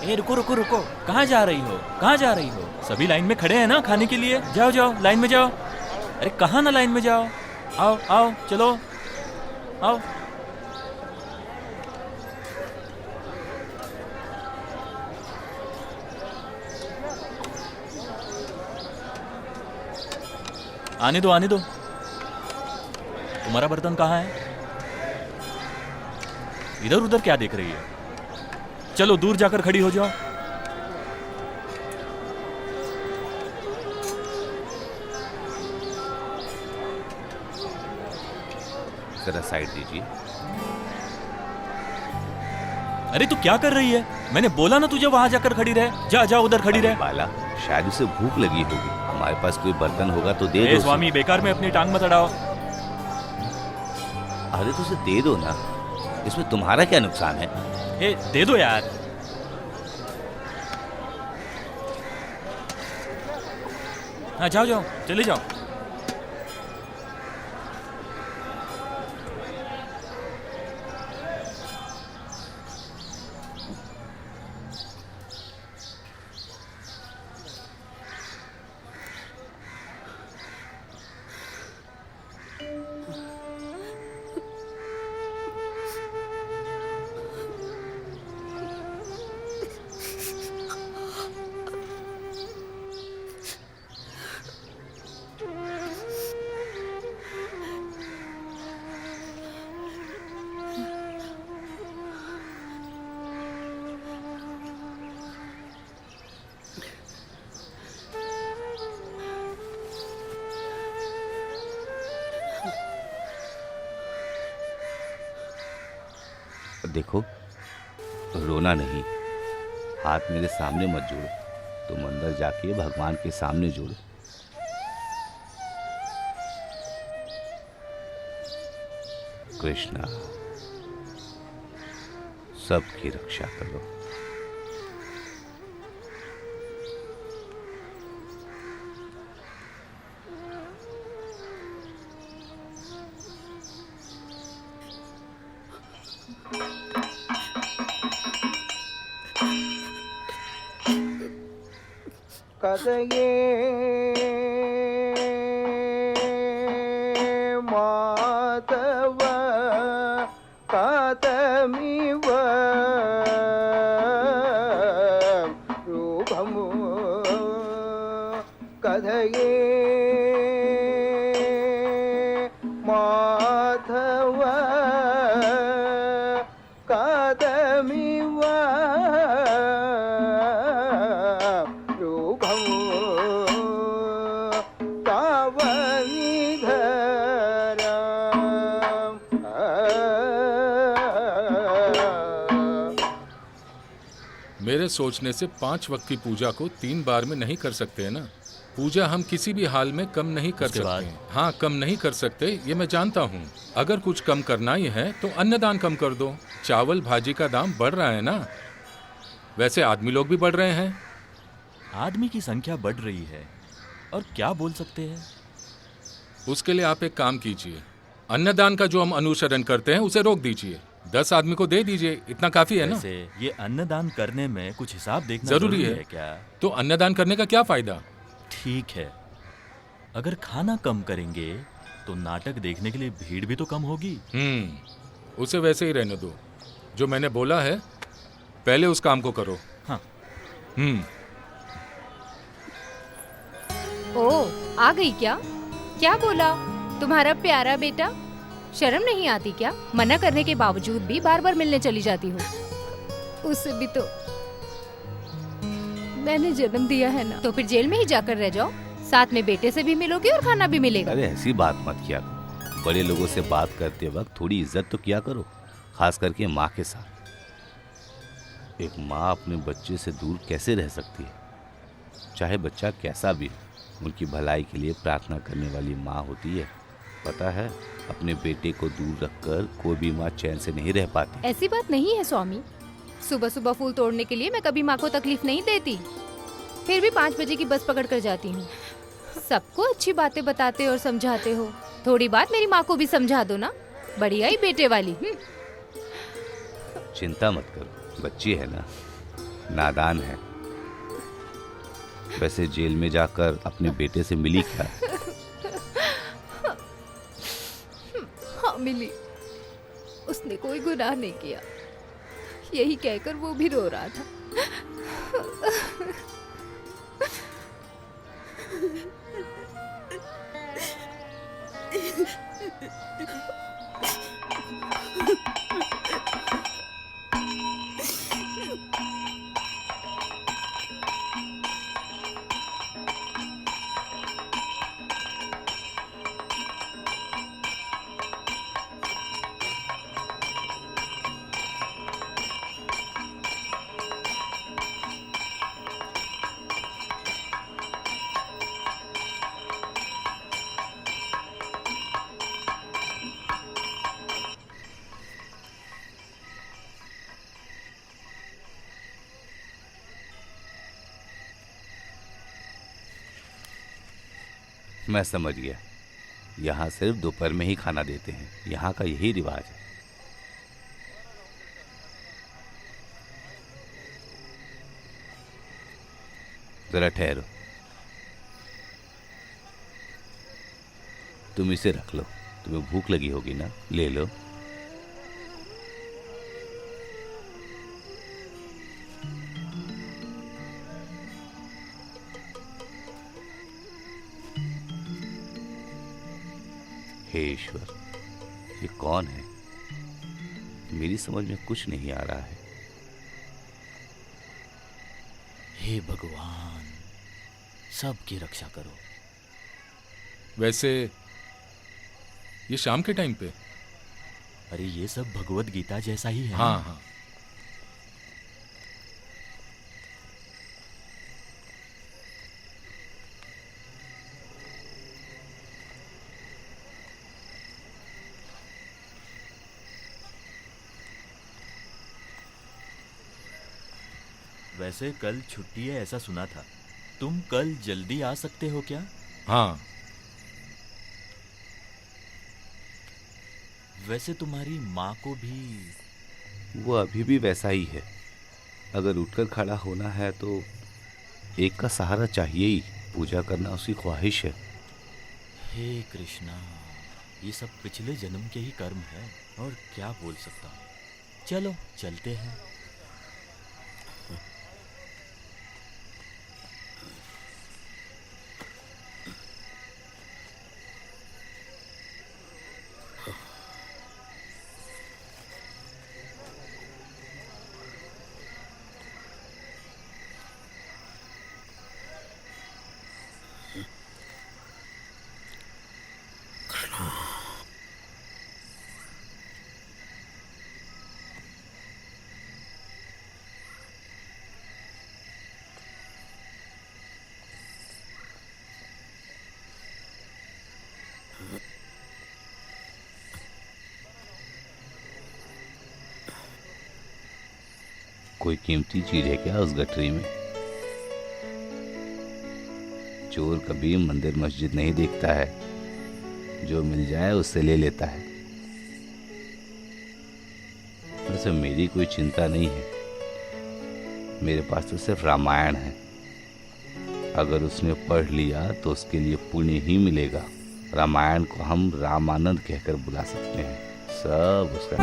ए रुको रुको रुको, कहाँ जा रही हो, कहाँ जा रही हो? सभी लाइन में खड़े हैं ना खाने के लिए, जाओ जाओ लाइन में जाओ। अरे कहाँ ना लाइन में जाओ, आओ आओ चलो आओ। आने दो आने दो। तुम्हारा बर्तन कहाँ है? इधर उधर क्या देख रही है? चलो दूर जाकर खड़ी हो जाओ। जरा साइड दीजिए। अरे तू क्या कर रही है? मैंने बोला ना तुझे वहां जाकर खड़ी रहे। जा जा उधर खड़ी रहे। बाला, शायद उसे भूख लगी होगी। हमारे पास कोई बर्तन होगा तो दे दो। स्वामी बेकार में अपनी टांग मत अड़ाओ। अरे तो उसे दे दो ना, इसमें तुम्हारा क्या नुकसान है? ए दे दो यार। हाँ जाओ जाओ चले जाओ। देखो, रोना नहीं, हाथ मेरे सामने मत जोड़ो। तुम अंदर जाके भगवान के सामने जोड़ो। कृष्णा, सबकी रक्षा करो। कदये माधव कदमिव रूपमु कदये माधव कदमिव मेरे सोचने से 5 वक्त की पूजा को 3 बार में नहीं कर सकते हैं ना। पूजा हम किसी भी हाल में कम नहीं कर सकते हैं। हाँ, कम नहीं कर सकते, ये मैं जानता हूँ। अगर कुछ कम करना ही है तो अन्नदान कम कर दो। चावल भाजी का दाम बढ़ रहा है ना, वैसे आदमी लोग भी बढ़ रहे हैं। आदमी की संख्या बढ़ रही है और क्या बोल सकते हैं। उसके लिए आप एक काम कीजिए, अन्नदान का जो हम अनुसरण करते हैं उसे रोक दीजिए। 10 आदमी को दे दीजिए, इतना काफी है ना। ये अन्नदान करने में कुछ हिसाब देखना जरूरी है क्या? तो अन्नदान करने का क्या फायदा? ठीक है, अगर खाना कम करेंगे तो नाटक देखने के लिए भीड़ भी तो कम होगी। उसे वैसे ही रहने दो। जो मैंने बोला है पहले उस काम को करो। हाँ। ओ, आ गई क्या? क्या बोला तुम्हारा प्यारा बेटा? शर्म नहीं आती क्या? मना करने के बावजूद भी बार बार मिलने चली जाती हो। उसे भी तो मैंने जन्म दिया है ना। तो फिर जेल में ही जाकर रह जाओ, साथ में बेटे से भी मिलोगे और खाना भी मिलेगा। अरे ऐसी बात मत किया करो। बड़े लोगों से बात करते वक्त थोड़ी इज्जत तो किया करो, खास करके माँ के साथ। एक माँ अपने बच्चे से दूर कैसे रह सकती है? चाहे बच्चा कैसा भी हो, उनकी भलाई के लिए प्रार्थना करने वाली माँ होती है। पता है, अपने बेटे को दूर रखकर कोई भी माँ चैन से नहीं रह पाती। ऐसी बात नहीं है स्वामी। सुबह सुबह फूल तोड़ने के लिए मैं कभी माँ को तकलीफ नहीं देती। फिर भी 5 बजे की बस पकड़ कर जाती हूँ। सबको अच्छी बातें बताते और समझाते हो, थोड़ी बात मेरी माँ को भी समझा दो ना। बढ़िया ही बेटे वाली। चिंता मत करो, बच्ची है ना। नादान है। वैसे जेल में जाकर अपने बेटे से मिली क्या? हाँ मिली। उसने कोई गुनाह नहीं किया, यही कहकर वो भी रो रहा था। मैं समझ गया। यहाँ सिर्फ दोपहर में ही खाना देते हैं, यहाँ का यही रिवाज है। जरा ठहरो, तुम इसे रख लो। तुम्हें भूख लगी होगी ना, ले लो। हे ईश्वर, ये कौन है? मेरी समझ में कुछ नहीं आ रहा है। हे भगवान, सबकी रक्षा करो। वैसे ये शाम के टाइम पे? अरे ये सब भगवत गीता जैसा ही है। हाँ हाँ। वैसे कल छुट्टी है ऐसा सुना था, तुम कल जल्दी आ सकते हो क्या? हाँ। वैसे तुम्हारी माँ को भी? वो अभी भी वैसा ही है। अगर उठकर खड़ा होना है तो एक का सहारा चाहिए ही। पूजा करना उसकी ख्वाहिश है। हे कृष्णा, ये सब पिछले जन्म के ही कर्म है, और क्या बोल सकता हूँ। चलो चलते हैं। कोई कीमती चीज है क्या उस गठरी में? चोर कभी मंदिर मस्जिद नहीं देखता है, जो मिल जाए उससे ले लेता है। वैसे मेरी कोई चिंता नहीं है, मेरे पास तो सिर्फ रामायण है। अगर उसने पढ़ लिया तो उसके लिए पुण्य ही मिलेगा। रामायण को हम रामानंद कहकर बुला सकते हैं। सब उसका